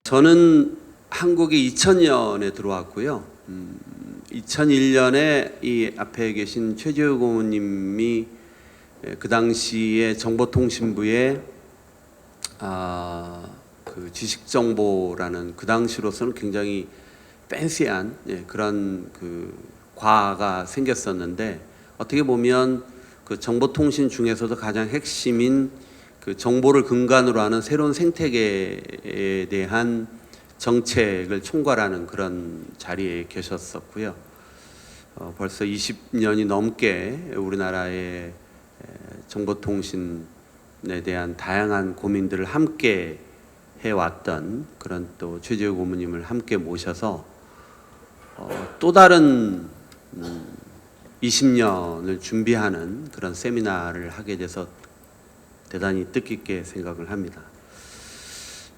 저는 한국에 2000년에 들어왔고요. 2001년에 이 앞에 계신 최재우 고모님이 그 당시에 정보통신부의 그 지식정보라는 그 당시로서는 굉장히 팬시한 그런 그 과가 생겼었는데, 어떻게 보면 그 정보통신 중에서도 가장 핵심인 그 정보를 근간으로 하는 새로운 생태계에 대한 정책을 총괄하는 그런 자리에 계셨었고요. 벌써 20년이 넘게 우리나라의 정보통신에 대한 다양한 고민들을 함께 해왔던 그런 또 최재우 고모님을 함께 모셔서 또 다른 20년을 준비하는 그런 세미나를 하게 돼서 대단히 뜻깊게 생각을 합니다.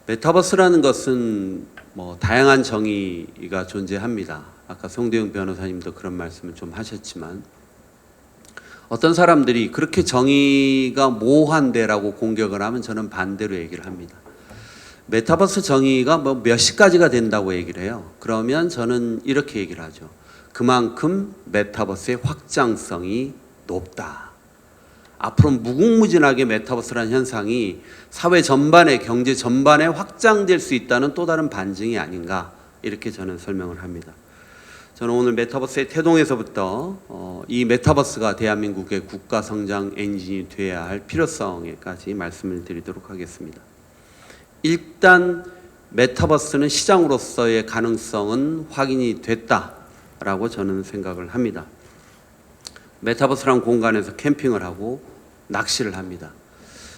메타버스라는 것은 뭐 다양한 정의가 존재합니다. 아까 송대웅 변호사님도 그런 말씀을 좀 하셨지만, 어떤 사람들이 그렇게 정의가 모호한데라고 공격을 하면 저는 반대로 얘기를 합니다. 메타버스 정의가 뭐 몇십 가지가 된다고 얘기를 해요. 그러면 저는 이렇게 얘기를 하죠. 그만큼 메타버스의 확장성이 높다. 앞으로 무궁무진하게 메타버스라는 현상이 사회 전반에, 경제 전반에 확장될 수 있다는 또 다른 반증이 아닌가, 이렇게 저는 설명을 합니다. 저는 오늘 메타버스의 태동에서부터 이 메타버스가 대한민국의 국가 성장 엔진이 되어야 할 필요성에까지 말씀을 드리도록 하겠습니다. 일단 메타버스는 시장으로서의 가능성은 확인이 됐다라고 저는 생각을 합니다. 메타버스라는 공간에서 캠핑을 하고 낚시를 합니다.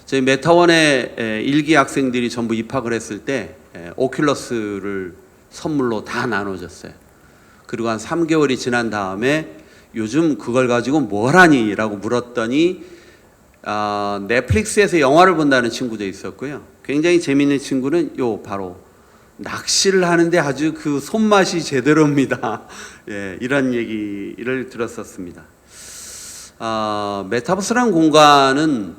저희 메타원에 1기 학생들이 전부 입학을 했을 때 오큘러스를 선물로 다 나눠줬어요. 그리고 한 3개월이 지난 다음에 요즘 그걸 가지고 뭘 하니? 라고 물었더니 넷플릭스에서 영화를 본다는 친구도 있었고요. 굉장히 재미있는 친구는 바로 낚시를 하는데 아주 그 손맛이 제대로입니다. 이런 얘기를 들었었습니다. 메타버스라는 공간은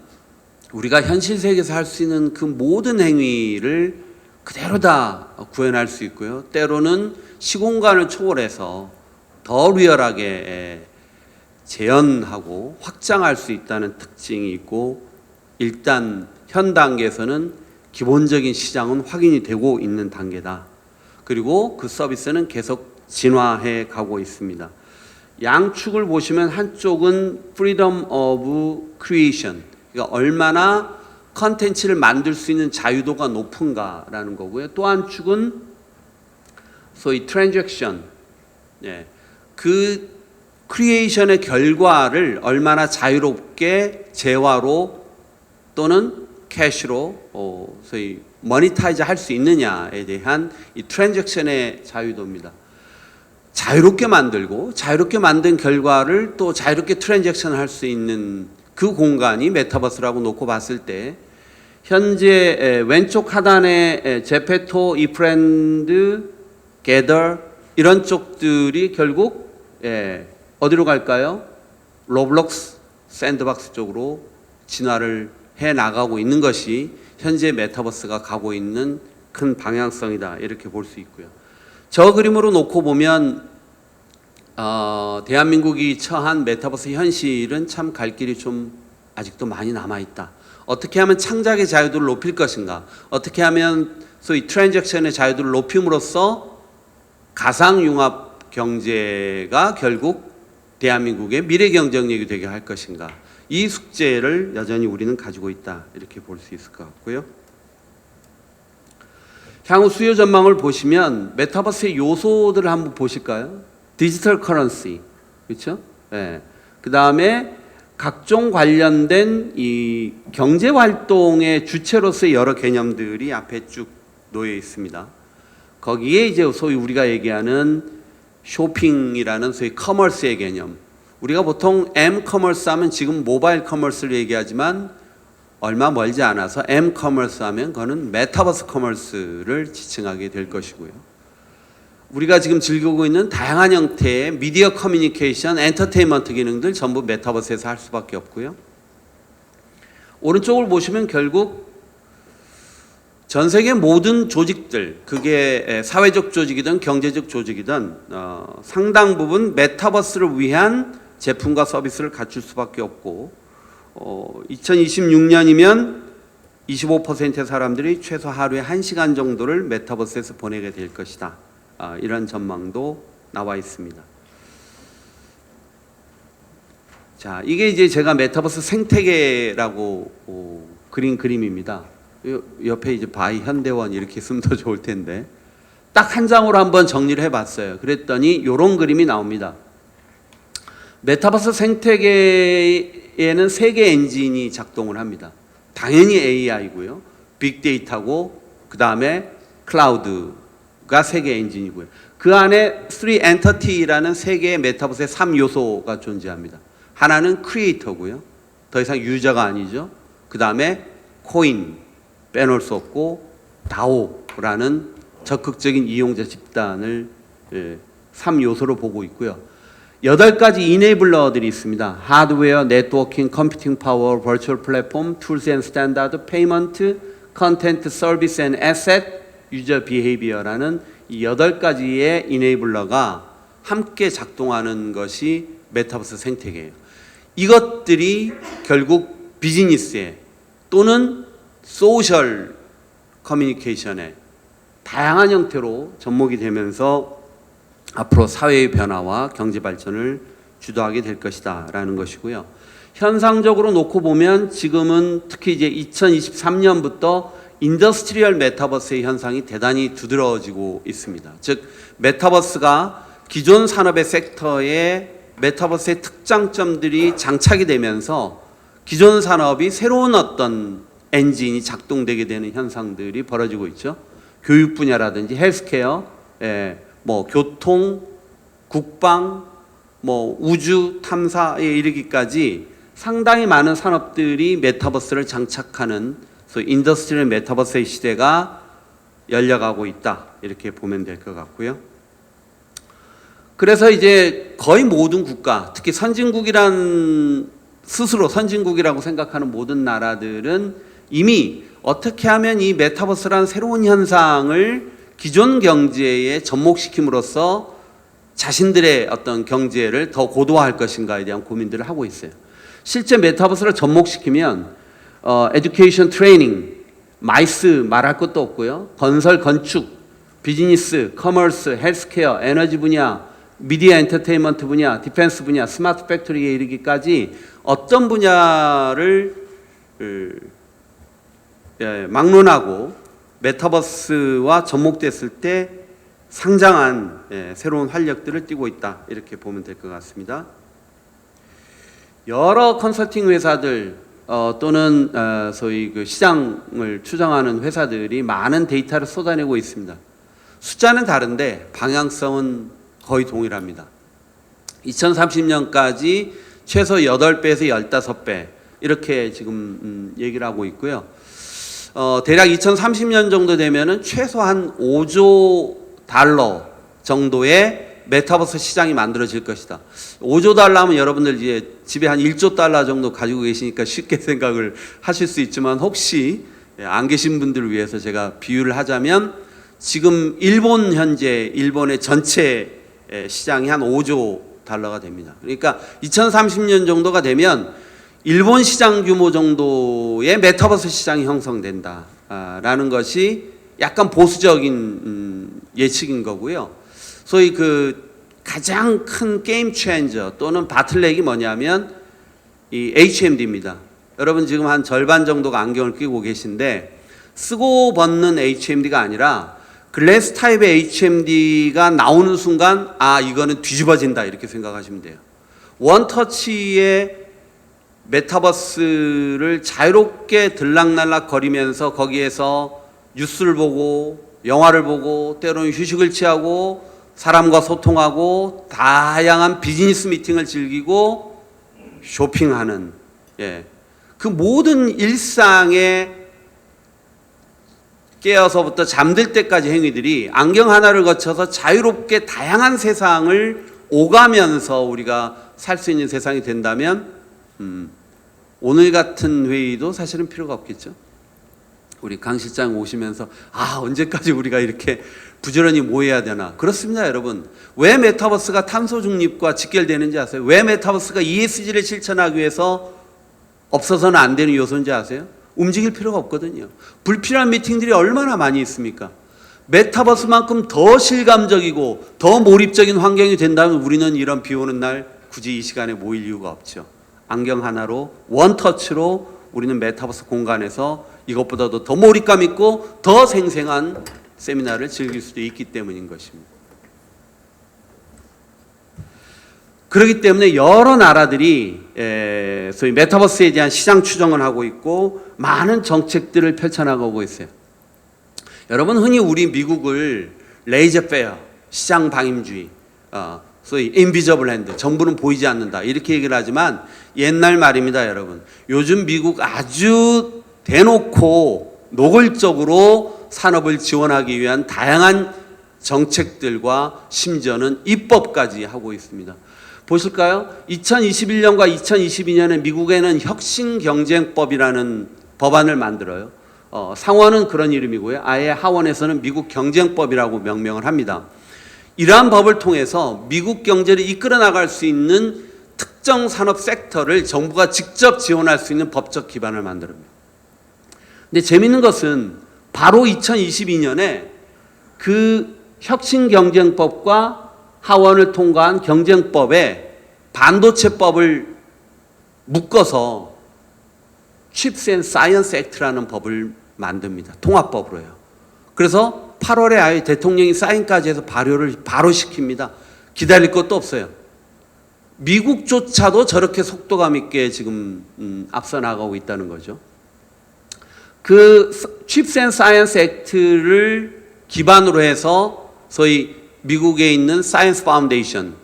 우리가 현실 세계에서 할 수 있는 그 모든 행위를 그대로 다 구현할 수 있고요. 때로는 시공간을 초월해서 더 리얼하게 재현하고 확장할 수 있다는 특징이 있고, 일단 현 단계에서는 기본적인 시장은 확인이 되고 있는 단계다. 그리고 그 서비스는 계속 진화해 가고 있습니다. 양축을 보시면 한쪽은 freedom of creation, 그러니까 얼마나 컨텐츠를 만들 수 있는 자유도가 높은가라는 거고요. 또 한 축은 소위 transaction, 그 크리에이션의 결과를 얼마나 자유롭게 재화로 또는 캐시로 소위 모니타이즈 할 수 있느냐에 대한 이 트랜잭션의 자유도입니다. 자유롭게 만들고 자유롭게 만든 결과를 또 자유롭게 트랜잭션 할 수 있는 그 공간이 메타버스라고 놓고 봤을 때, 현재 왼쪽 하단에 제페토, 이프렌드, 게더 이런 쪽들이 결국 어디로 갈까요? 로블록스, 샌드박스 쪽으로 진화를 해 나가고 있는 것이 현재 메타버스가 가고 있는 큰 방향성이다, 이렇게 볼 수 있고요. 저 그림으로 놓고 보면 대한민국이 처한 메타버스 현실은 참 갈 길이 좀 아직도 많이 남아있다. 어떻게 하면 창작의 자유도를 높일 것인가, 어떻게 하면 소위 트랜잭션의 자유도를 높임으로써 가상융합 경제가 결국 대한민국의 미래 경쟁력이 되게 할 것인가, 이 숙제를 여전히 우리는 가지고 있다, 이렇게 볼 수 있을 것 같고요. 향후 수요 전망을 보시면 메타버스의 요소들을 한번 보실까요? 디지털 커런시, 그렇죠? 예. 그 다음에 각종 관련된 이 경제 활동의 주체로서의 여러 개념들이 앞에 쭉 놓여 있습니다. 거기에 이제 소위 우리가 얘기하는 쇼핑이라는 소위 커머스의 개념. 우리가 보통 M 커머스 하면 지금 모바일 커머스를 얘기하지만 얼마 멀지 않아서 M 커머스 하면 그거는 메타버스 커머스를 지칭하게 될 것이고요. 우리가 지금 즐기고 있는 다양한 형태의 미디어 커뮤니케이션, 엔터테인먼트 기능들 전부 메타버스에서 할 수밖에 없고요. 오른쪽을 보시면 결국 전 세계 모든 조직들, 그게 사회적 조직이든 경제적 조직이든 상당 부분 메타버스를 위한 제품과 서비스를 갖출 수밖에 없고 2026년이면 25%의 사람들이 최소 하루에 1시간 정도를 메타버스에서 보내게 될 것이다. 이런 전망도 나와 있습니다. 자, 이게 이제 제가 메타버스 생태계라고 그린 그림입니다. 옆에 이제 바이 현대원 이렇게 쓰면 더 좋을 텐데 딱 한 장으로 한번 정리를 해봤어요. 그랬더니 이런 그림이 나옵니다. 메타버스 생태계에는 3개 엔진이 작동을 합니다. 당연히 AI고요, 빅데이터고, 그 다음에 클라우드가 3개 엔진이고요. 그 안에 3 엔터티라는 3개의 메타버스의 3요소가 존재합니다. 하나는 크리에이터고요, 더 이상 유저가 아니죠. 그 다음에 코인, 빼놓을 수 없고, 다오라는 적극적인 이용자 집단을 3요소로 보고 있고요. 8가지 이네이블러들이 있습니다. 하드웨어, 네트워킹, 컴퓨팅 파워, 버추얼 플랫폼, 툴스 앤 스탠다드, 페이먼트, 컨텐트, 서비스 앤 에셋, 유저 비헤이비어라는 이 8가지의 이네이블러가 함께 작동하는 것이 메타버스 생태계예요. 이것들이 결국 비즈니스에 또는 소셜 커뮤니케이션에 다양한 형태로 접목이 되면서 앞으로 사회의 변화와 경제 발전을 주도하게 될 것이다 라는 것이고요. 현상적으로 놓고 보면 지금은 특히 이제 2023년부터 인더스트리얼 메타버스의 현상이 대단히 두드러지고 있습니다. 즉 메타버스가 기존 산업의 섹터에 메타버스의 특장점들이 장착이 되면서 기존 산업이 새로운 어떤 엔진이 작동되게 되는 현상들이 벌어지고 있죠. 교육 분야라든지 헬스케어, 뭐 교통, 국방, 뭐 우주 탐사에 이르기까지 상당히 많은 산업들이 메타버스를 장착하는 소위 인더스트리얼 메타버스의 시대가 열려가고 있다, 이렇게 보면 될 것 같고요. 그래서 이제 거의 모든 국가, 특히 선진국이란 스스로 선진국이라고 생각하는 모든 나라들은 이미 어떻게 하면 이 메타버스라는 새로운 현상을 기존 경제에 접목시킴으로써 자신들의 어떤 경제를 더 고도화할 것인가에 대한 고민들을 하고 있어요. 실제 메타버스를 접목시키면 에듀케이션 트레이닝, 마이스 말할 것도 없고요. 건설, 건축, 비즈니스, 커머스, 헬스케어, 에너지 분야, 미디어 엔터테인먼트 분야, 디펜스 분야, 스마트 팩토리에 이르기까지 어떤 분야를 막론하고 메타버스와 접목됐을 때 상당한 새로운 활력들을 띠고 있다, 이렇게 보면 될 것 같습니다. 여러 컨설팅 회사들 또는 소위 그 시장을 추정하는 회사들이 많은 데이터를 쏟아내고 있습니다. 숫자는 다른데 방향성은 거의 동일합니다. 2030년까지 최소 8배에서 15배 이렇게 지금 얘기를 하고 있고요. 대략 2030년 정도 되면은 최소한 5조 달러 정도의 메타버스 시장이 만들어질 것이다. 5조 달러 하면 여러분들 이제 집에 한 1조 달러 정도 가지고 계시니까 쉽게 생각을 하실 수 있지만, 혹시 안 계신 분들을 위해서 제가 비유를 하자면 지금 현재 일본의 전체 시장이 한 5조 달러가 됩니다. 그러니까 2030년 정도가 되면 일본 시장 규모 정도의 메타버스 시장이 형성된다라는 것이 약간 보수적인 예측인 거고요. 소위 그 가장 큰 게임 체인저 또는 바틀넥이 뭐냐면 이 HMD입니다. 여러분 지금 한 절반 정도가 안경을 끼고 계신데 쓰고 벗는 HMD가 아니라 글래스 타입의 HMD가 나오는 순간 이거는 뒤집어진다, 이렇게 생각하시면 돼요. 원터치의 메타버스를 자유롭게 들락날락 거리면서 거기에서 뉴스를 보고 영화를 보고 때로는 휴식을 취하고 사람과 소통하고 다양한 비즈니스 미팅을 즐기고 쇼핑하는, 그 모든 일상에 깨어서부터 잠들 때까지 행위들이 안경 하나를 거쳐서 자유롭게 다양한 세상을 오가면서 우리가 살 수 있는 세상이 된다면 오늘 같은 회의도 사실은 필요가 없겠죠. 우리 강 실장 오시면서 언제까지 우리가 이렇게 부지런히 모여야 되나. 그렇습니다, 여러분. 왜 메타버스가 탄소 중립과 직결되는지 아세요? 왜 메타버스가 ESG를 실천하기 위해서 없어서는 안 되는 요소인지 아세요? 움직일 필요가 없거든요. 불필요한 미팅들이 얼마나 많이 있습니까? 메타버스만큼 더 실감적이고 더 몰입적인 환경이 된다면 우리는 이런 비 오는 날 굳이 이 시간에 모일 이유가 없죠. 안경 하나로 원터치로 우리는 메타버스 공간에서 이것보다도 더 몰입감 있고 더 생생한 세미나를 즐길 수도 있기 때문인 것입니다. 그렇기 때문에 여러 나라들이 소위 메타버스에 대한 시장 추정을 하고 있고 많은 정책들을 펼쳐나가고 있어요. 여러분, 흔히 우리 미국을 레이저 페어, 시장 방임주의, 소위 인비저블 핸드, 정부는 보이지 않는다 이렇게 얘기를 하지만 옛날 말입니다, 여러분. 요즘 미국 아주 대놓고 노골적으로 산업을 지원하기 위한 다양한 정책들과 심지어는 입법까지 하고 있습니다. 보실까요? 2021년과 2022년에 미국에는 혁신경쟁법이라는 법안을 만들어요. 상원은 그런 이름이고요. 아예 하원에서는 미국 경쟁법이라고 명명을 합니다. 이러한 법을 통해서 미국 경제를 이끌어 나갈 수 있는 특정 산업 섹터를 정부가 직접 지원할 수 있는 법적 기반을 만듭니다. 근데 재미있는 것은 바로 2022년에 그 혁신경쟁법과 하원을 통과한 경쟁법에 반도체법을 묶어서 Chips and Science Act라는 법을 만듭니다. 통합법으로요. 그래서 8월에 아예 대통령이 사인까지 해서 발효를 바로 시킵니다. 기다릴 것도 없어요. 미국조차도 저렇게 속도감 있게 지금 앞서 나가고 있다는 거죠. 그 Chips and Science Act를 기반으로 해서 소위 미국에 있는 사이언스 파운데이션,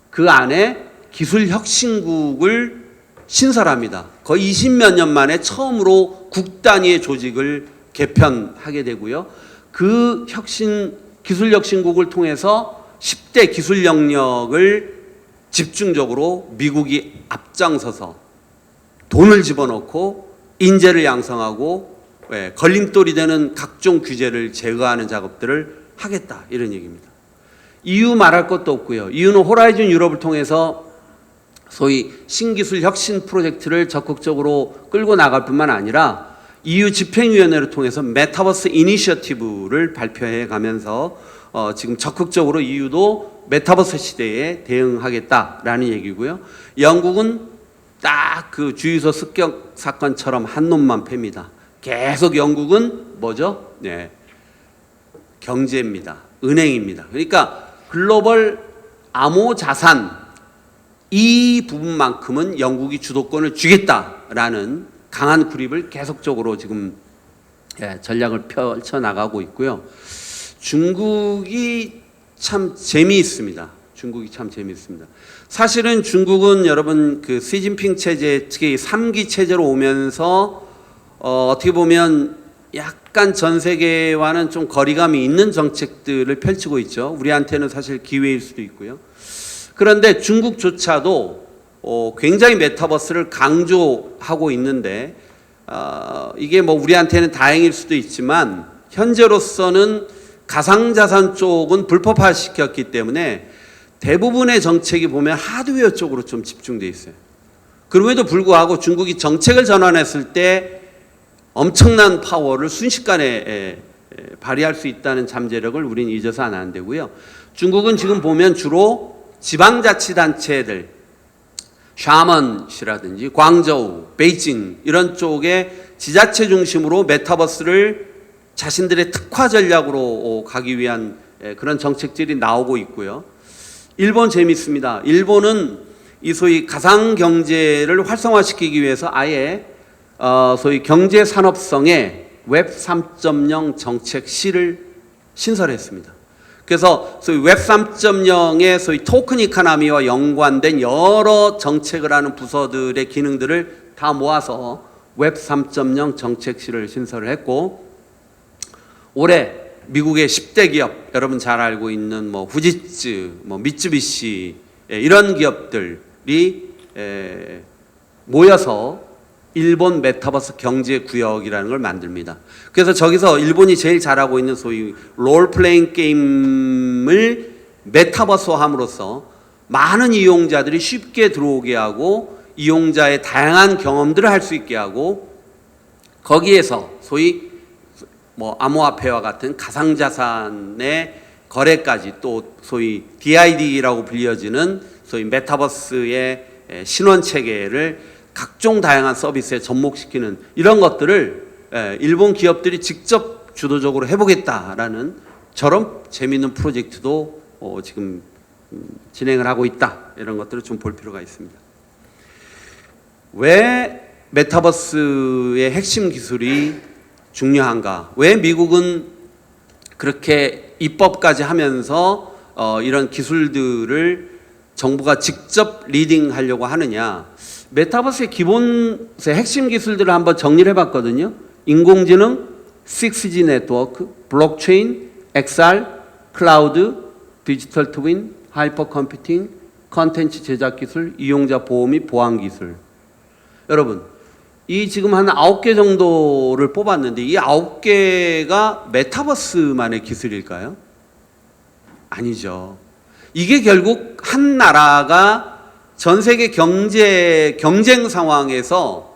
그 안에 기술혁신국을 신설합니다. 거의 20몇 년 만에 처음으로 국 단위의 조직을 개편하게 되고요. 그 기술혁신국을 통해서 10대 기술 영역을 집중적으로 미국이 앞장서서 돈을 집어넣고 인재를 양성하고 걸림돌이 되는 각종 규제를 제거하는 작업들을 하겠다, 이런 얘기입니다. EU 말할 것도 없고요. EU는 호라이즌 유럽을 통해서 소위 신기술 혁신 프로젝트를 적극적으로 끌고 나갈 뿐만 아니라 EU 집행위원회를 통해서 메타버스 이니셔티브를 발표해 가면서 지금 적극적으로 EU도 메타버스 시대에 대응하겠다라는 얘기고요. 영국은 딱 그 주유소 습격 사건처럼 한 놈만 팹니다. 계속 영국은 뭐죠? 경제입니다. 은행입니다. 그러니까 글로벌 암호 자산 이 부분만큼은 영국이 주도권을 주겠다라는 강한 구립을 계속적으로 지금 전략을 펼쳐나가고 있고요. 중국이 참 재미있습니다. 사실은 중국은 여러분 그 시진핑 체제, 특히 3기 체제로 오면서 어떻게 보면 약간 전 세계와는 좀 거리감이 있는 정책들을 펼치고 있죠. 우리한테는 사실 기회일 수도 있고요. 그런데 중국조차도 굉장히 메타버스를 강조하고 있는데 이게 뭐 우리한테는 다행일 수도 있지만 현재로서는 가상자산 쪽은 불법화시켰기 때문에 대부분의 정책이 보면 하드웨어 쪽으로 좀 집중돼 있어요. 그럼에도 불구하고 중국이 정책을 전환했을 때 엄청난 파워를 순식간에 발휘할 수 있다는 잠재력을 우리는 잊어서는 안 되고요. 중국은 지금 보면 주로 지방자치단체들, 샤먼시라든지 광저우, 베이징 이런 쪽에 지자체 중심으로 메타버스를 자신들의 특화 전략으로 가기 위한 그런 정책들이 나오고 있고요. 일본 재미있습니다. 일본은 이 소위 가상 경제를 활성화시키기 위해서 아예 소위 경제 산업성의 웹 3.0 정책실을 신설했습니다. 그래서 소위 웹 3.0의 소위 토큰 이코노미와 연관된 여러 정책을 하는 부서들의 기능들을 다 모아서 웹 3.0 정책실을 신설을 했고, 올해 미국의 10대 기업, 여러분 잘 알고 있는 뭐 후지츠, 뭐 미쯔비시 이런 기업들이 모여서 일본 메타버스 경제 구역이라는 걸 만듭니다. 그래서 저기서 일본이 제일 잘하고 있는 소위 롤플레잉 게임을 메타버스화함으로써 많은 이용자들이 쉽게 들어오게 하고 이용자의 다양한 경험들을 할 수 있게 하고, 거기에서 소위 뭐 암호화폐와 같은 가상자산의 거래까지, 또 소위 DID라고 불려지는 소위 메타버스의 신원 체계를 각종 다양한 서비스에 접목시키는 이런 것들을 일본 기업들이 직접 주도적으로 해보겠다라는 저런 재미있는 프로젝트도 지금 진행을 하고 있다. 이런 것들을 좀 볼 필요가 있습니다. 왜 메타버스의 핵심 기술이 중요한가? 왜 미국은 그렇게 입법까지 하면서 이런 기술들을 정부가 직접 리딩하려고 하느냐? 메타버스의 기본 핵심 기술들을 한번 정리를 해봤거든요. 인공지능, 6G 네트워크, 블록체인, XR, 클라우드, 디지털 트윈, 하이퍼 컴퓨팅, 컨텐츠 제작 기술, 이용자 보호 및 보안 기술. 여러분, 이 지금 한 9개 정도를 뽑았는데 이 9개가 메타버스만의 기술일까요? 아니죠. 이게 결국 한 나라가 전 세계 경쟁 상황에서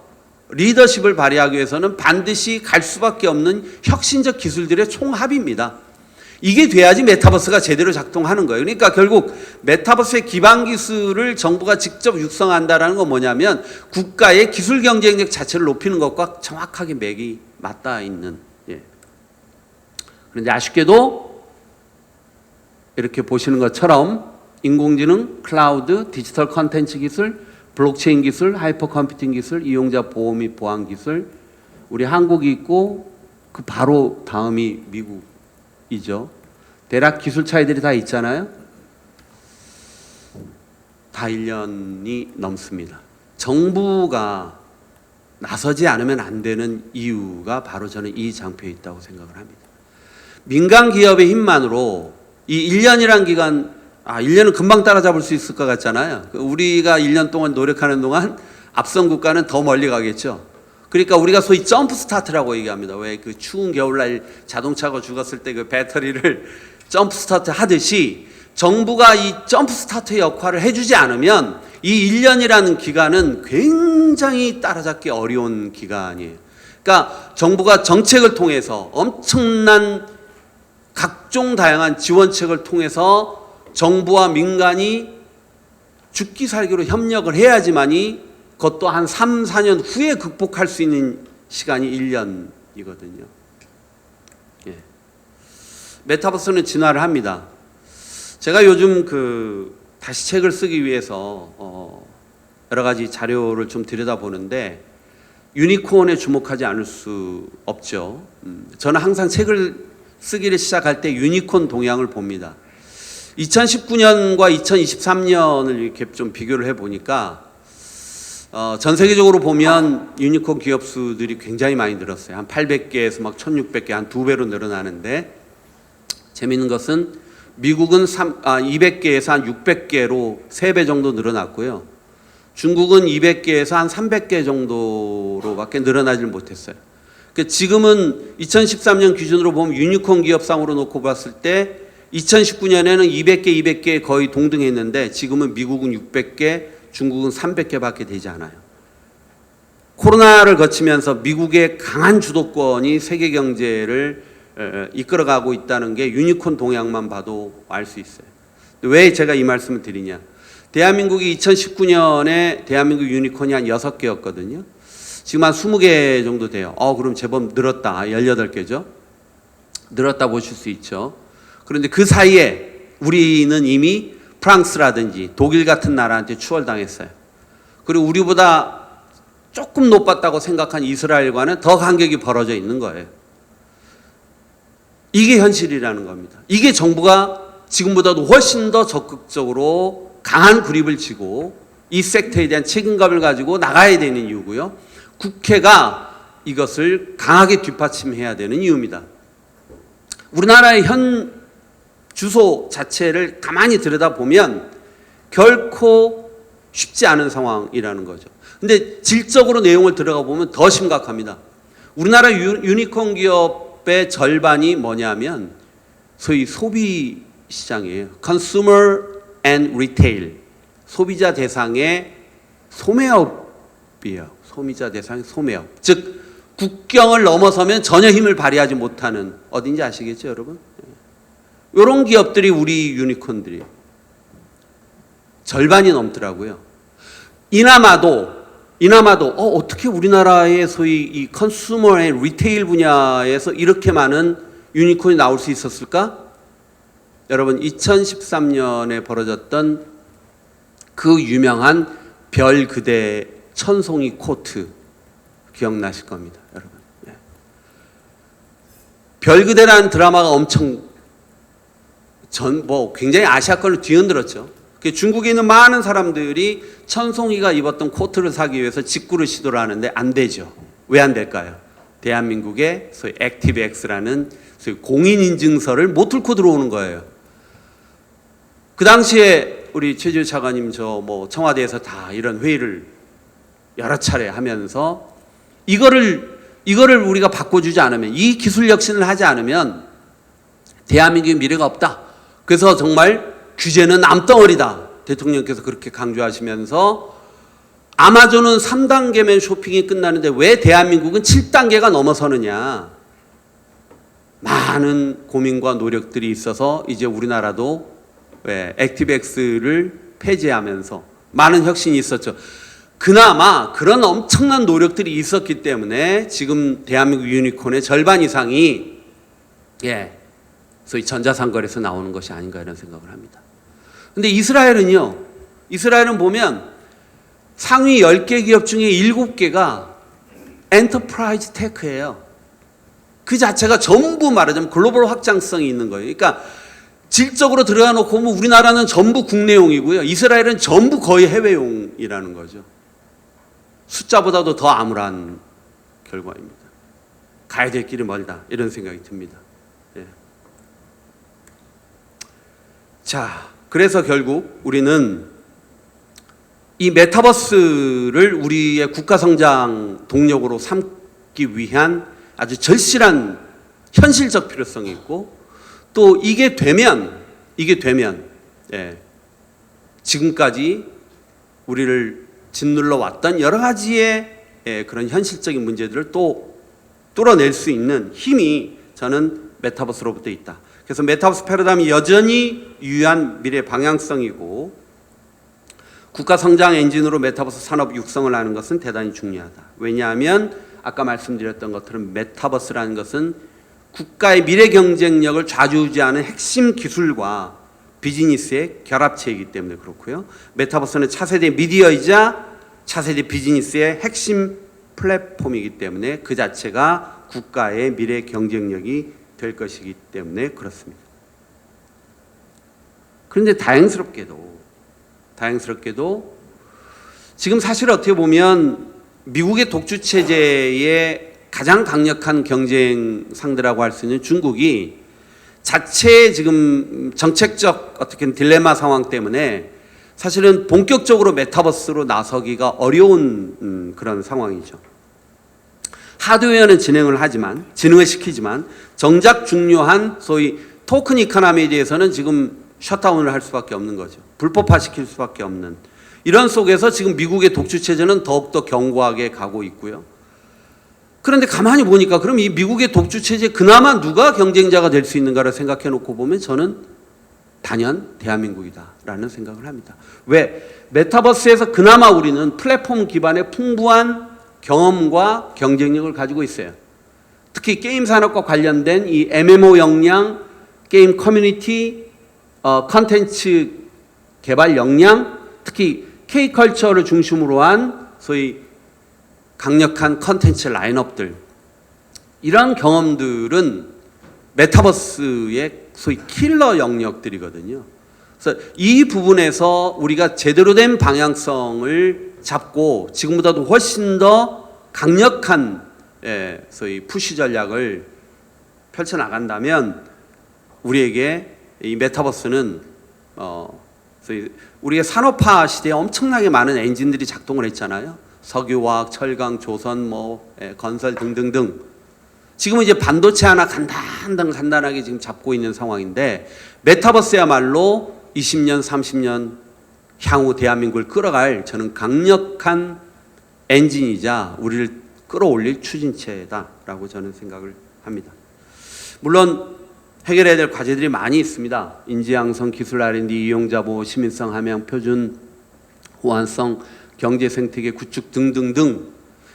리더십을 발휘하기 위해서는 반드시 갈 수밖에 없는 혁신적 기술들의 총합입니다. 이게 돼야지 메타버스가 제대로 작동하는 거예요. 그러니까 결국 메타버스의 기반 기술을 정부가 직접 육성한다는 건 뭐냐면 국가의 기술 경쟁력 자체를 높이는 것과 정확하게 맥이 맞닿아 있는. 그런데 아쉽게도 이렇게 보시는 것처럼 인공지능, 클라우드, 디지털 컨텐츠 기술, 블록체인 기술, 하이퍼 컴퓨팅 기술, 이용자 보호 및 보안 기술, 우리 한국이 있고 그 바로 다음이 미국이죠. 대략 기술 차이들이 다 있잖아요. 다 1년이 넘습니다. 정부가 나서지 않으면 안 되는 이유가 바로 저는 이 장표에 있다고 생각을 합니다. 민간 기업의 힘만으로 이 1년이란 기간, 1년은 금방 따라잡을 수 있을 것 같잖아요. 우리가 1년 동안 노력하는 동안 앞선 국가는 더 멀리 가겠죠. 그러니까 우리가 소위 점프 스타트라고 얘기합니다. 왜 그 추운 겨울날 자동차가 죽었을 때 그 배터리를 점프 스타트 하듯이 정부가 이 점프 스타트의 역할을 해주지 않으면 이 1년이라는 기간은 굉장히 따라잡기 어려운 기간이에요. 그러니까 정부가 정책을 통해서 엄청난 각종 다양한 지원책을 통해서 정부와 민간이 죽기 살기로 협력을 해야지만이 그것도 한 3, 4년 후에 극복할 수 있는 시간이 1년이거든요. 메타버스는 진화를 합니다. 제가 요즘 다시 책을 쓰기 위해서 여러 가지 자료를 좀 들여다보는데 유니콘에 주목하지 않을 수 없죠. 저는 항상 책을 쓰기를 시작할 때 유니콘 동향을 봅니다. 2019년과 2023년을 이렇게 좀 비교를 해보니까 전 세계적으로 보면 유니콘 기업 수들이 굉장히 많이 늘었어요. 한 800개에서 막 1600개, 한 2배로 늘어나는데, 재미있는 것은 미국은 200개에서 한 600개로 3배 정도 늘어났고요. 중국은 200개에서 한 300개 정도로밖에 늘어나질 못했어요. 지금은 2013년 기준으로 보면 유니콘 기업상으로 놓고 봤을 때 2019년에는 200개 거의 동등했는데 지금은 미국은 600개, 중국은 300개밖에 되지 않아요. 코로나를 거치면서 미국의 강한 주도권이 세계 경제를 이끌어가고 있다는 게 유니콘 동향만 봐도 알 수 있어요. 왜 제가 이 말씀을 드리냐? 대한민국이 2019년에 대한민국 유니콘이 한 6개였거든요. 지금 한 20개 정도 돼요. 그럼 제법 늘었다. 18개죠. 늘었다 보실 수 있죠. 그런데 그 사이에 우리는 이미 프랑스라든지 독일 같은 나라한테 추월당했어요. 그리고 우리보다 조금 높았다고 생각한 이스라엘과는 더 간격이 벌어져 있는 거예요. 이게 현실이라는 겁니다. 이게 정부가 지금보다도 훨씬 더 적극적으로 강한 구립을 쥐고 이 섹터에 대한 책임감을 가지고 나가야 되는 이유고요. 국회가 이것을 강하게 뒷받침해야 되는 이유입니다. 우리나라의 현 주소 자체를 가만히 들여다보면 결코 쉽지 않은 상황이라는 거죠. 근데 질적으로 내용을 들어가 보면 더 심각합니다. 우리나라 유니콘 기업의 절반이 뭐냐면 소위 소비 시장이에요. Consumer and Retail. 소비자 대상의 소매업이에요. 소비자 대상의 소매업. 즉 국경을 넘어서면 전혀 힘을 발휘하지 못하는, 어딘지 아시겠죠, 여러분? 이런 기업들이 우리 유니콘들이 절반이 넘더라고요. 이나마도 어떻게 우리나라의 소위 이 컨슈머의 리테일 분야에서 이렇게 많은 유니콘이 나올 수 있었을까? 여러분 2013년에 벌어졌던 그 유명한 별 그대 천송이 코트 기억나실 겁니다, 여러분. 별 그대라는 드라마가 엄청 굉장히 아시아권을 뒤흔들었죠. 중국에 있는 많은 사람들이 천송이가 입었던 코트를 사기 위해서 직구를 시도를 하는데 안 되죠. 왜 안 될까요? 대한민국의 소위 액티브엑스라는 소위 공인인증서를 못 뚫고 들어오는 거예요. 그 당시에 우리 최지우 차관님 청와대에서 다 이런 회의를 여러 차례 하면서 이거를 우리가 바꿔주지 않으면, 이 기술 혁신을 하지 않으면 대한민국의 미래가 없다. 그래서 정말 규제는 남덩어리다. 대통령께서 그렇게 강조하시면서 아마존은 3단계면 쇼핑이 끝나는데 왜 대한민국은 7단계가 넘어서느냐. 많은 고민과 노력들이 있어서 이제 우리나라도 액티브엑스를 폐지하면서 많은 혁신이 있었죠. 그나마 그런 엄청난 노력들이 있었기 때문에 지금 대한민국 유니콘의 절반 이상이 소위 전자상거래에서 나오는 것이 아닌가 이런 생각을 합니다. 근데 이스라엘은 보면 상위 10개 기업 중에 7개가 엔터프라이즈 테크예요. 그 자체가 전부 말하자면 글로벌 확장성이 있는 거예요. 그러니까 질적으로 들어가 놓고 보면 우리나라는 전부 국내용이고요. 이스라엘은 전부 거의 해외용이라는 거죠. 숫자보다도 더 암울한 결과입니다. 가야 될 길이 멀다 이런 생각이 듭니다. 자, 그래서 결국 우리는 이 메타버스를 우리의 국가 성장 동력으로 삼기 위한 아주 절실한 현실적 필요성이 있고, 또 이게 되면 지금까지 우리를 짓눌러 왔던 여러 가지의 그런 현실적인 문제들을 또 뚫어낼 수 있는 힘이 저는 메타버스로부터 있다. 그래서 메타버스 패러다임이 여전히 유효한 미래 방향성이고, 국가 성장 엔진으로 메타버스 산업 육성을 하는 것은 대단히 중요하다. 왜냐하면 아까 말씀드렸던 것처럼 메타버스라는 것은 국가의 미래 경쟁력을 좌지우지하는 핵심 기술과 비즈니스의 결합체이기 때문에 그렇고요. 메타버스는 차세대 미디어이자 차세대 비즈니스의 핵심 플랫폼이기 때문에 그 자체가 국가의 미래 경쟁력이 될 것이기 때문에 그렇습니다. 그런데 다행스럽게도 지금 사실 어떻게 보면 미국의 독주 체제의 가장 강력한 경쟁 상대라고 할 수 있는 중국이 자체의 지금 정책적 어떻게 딜레마 상황 때문에 사실은 본격적으로 메타버스로 나서기가 어려운 그런 상황이죠. 하드웨어는 진행을 시키지만 정작 중요한 소위 토큰 이코노미에 대해서는 지금 셧다운을 할 수밖에 없는 거죠. 불법화시킬 수밖에 없는 이런 속에서 지금 미국의 독주 체제는 더욱더 견고하게 가고 있고요. 그런데 가만히 보니까 그럼 이 미국의 독주 체제 그나마 누가 경쟁자가 될 수 있는가를 생각해 놓고 보면 저는 단연 대한민국이다라는 생각을 합니다. 왜? 메타버스에서 그나마 우리는 플랫폼 기반의 풍부한 경험과 경쟁력을 가지고 있어요. 특히 게임 산업과 관련된 이 MMO 역량, 게임 커뮤니티, 컨텐츠 개발 역량, 특히 K컬처를 중심으로 한 소위 강력한 컨텐츠 라인업들, 이러한 경험들은 메타버스의 소위 킬러 영역들이거든요. 그래서 이 부분에서 우리가 제대로 된 방향성을 잡고 지금보다도 훨씬 더 강력한 소위 푸시 전략을 펼쳐 나간다면 우리에게 이 메타버스는 소위 우리의 산업화 시대에 엄청나게 많은 엔진들이 작동을 했잖아요. 석유화학, 철강, 조선, 건설 등등등. 지금은 이제 반도체 하나 간단하게 지금 잡고 있는 상황인데, 메타버스야말로 20년, 30년 향후 대한민국을 끌어갈 저는 강력한 엔진이자 우리를 끌어올릴 추진체다라고 저는 생각을 합니다. 물론 해결해야 될 과제들이 많이 있습니다. 인지양성, 기술 R&D, 이용자 보호, 시민성 함양, 표준 호환성, 경제 생태계 구축 등등등,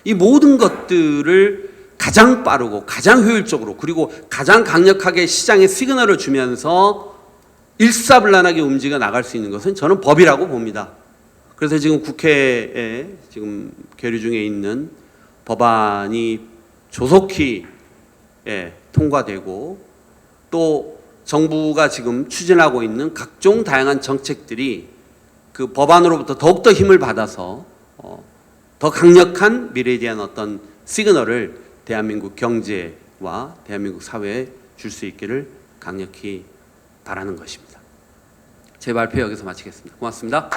이 모든 것들을 가장 빠르고 가장 효율적으로 그리고 가장 강력하게 시장에 시그널을 주면서 일사불란하게 움직여 나갈 수 있는 것은 저는 법이라고 봅니다. 그래서 지금 국회에 지금 계류 중에 있는 법안이 조속히 통과되고, 또 정부가 지금 추진하고 있는 각종 다양한 정책들이 그 법안으로부터 더욱더 힘을 받아서 더 강력한 미래에 대한 어떤 시그널을 대한민국 경제와 대한민국 사회에 줄 수 있기를 강력히 바라는 것입니다. 제 발표 여기서 마치겠습니다. 고맙습니다.